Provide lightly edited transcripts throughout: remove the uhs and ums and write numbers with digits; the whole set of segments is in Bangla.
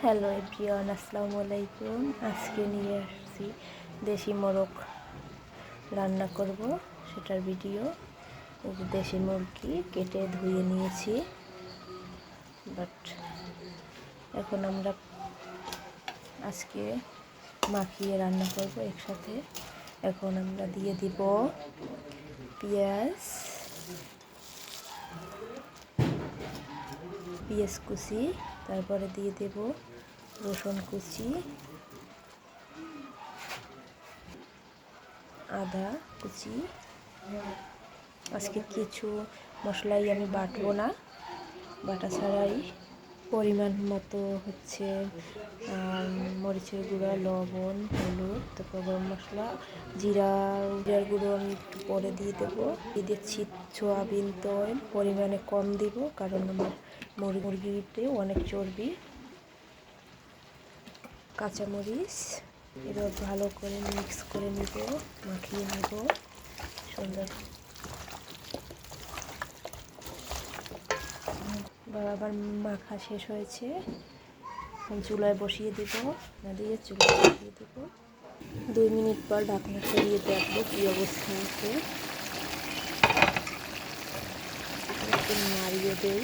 হ্যালো এভরিওয়ান, আসসালামু আলাইকুম। আজকে নিয়ে আসছি দেশি মোরগ রান্না করব, সেটার ভিডিও। দেশি মুরগি কেটে ধুয়ে নিয়েছি, বাট এখন আমরা আজকে মাখিয়ে রান্না করব একসাথে। এখন আমরা দিয়ে দিব পেঁয়াজ কুচি, তারপরে দিয়ে দেব রসুন কুচি, আদা কুচি। আজকে কিছু মশলাই আমি বাটবো না, বাটা ছাড়াই পরিমাণ মতো হচ্ছে মরিচের গুঁড়া, লবণ, হলুদ, তারপর গরম মশলা, জিরার গুঁড়ো আমি একটু পরে দিয়ে দেবো। দিয়ে দিচ্ছি সয়াবিন তেল, পরিমাণে কম দিব কারণ আমার মুরগিতে অনেক চর্বি। কাঁচামরিচ, এবার ভালো করে মিক্স করে নিব, মাখিয়ে নিব সুন্দর। আবার মাখা শেষ হয়েছে, চুলায় বসিয়ে দিব, না দিয়ে চুলায় বসিয়ে দিব। 2 মিনিট পর ঢাকনা সরিয়ে দেখবো কী অবস্থা আছে। একটু নাড়িয়ে দেই,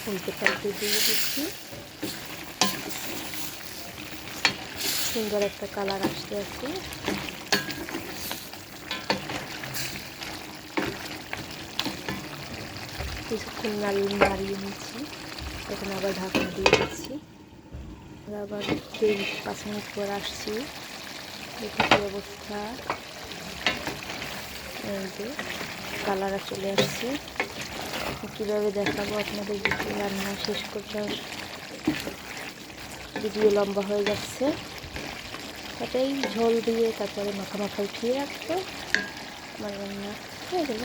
উল্টে পাল্টে দিয়ে দিচ্ছি। সুন্দর একটা কালার আসতে আসতে কিছুক্ষণ নাড়িয়ে নিচ্ছি। এখন আবার ঢাকনা দিয়ে দিচ্ছি। আবার 5 মিনিট পর আসছি, দেখি কী অবস্থা। এই যে কালার চলে আসছে। কীভাবে দেখাবো আপনাদের, ভিডিও রান্না শেষ করতে ভিডিও লম্বা হয়ে যাচ্ছে। তাতেই ঝোল দিয়ে তারপরে মাখা উঠিয়ে রাখবো। আমার রান্না হয়ে গেল।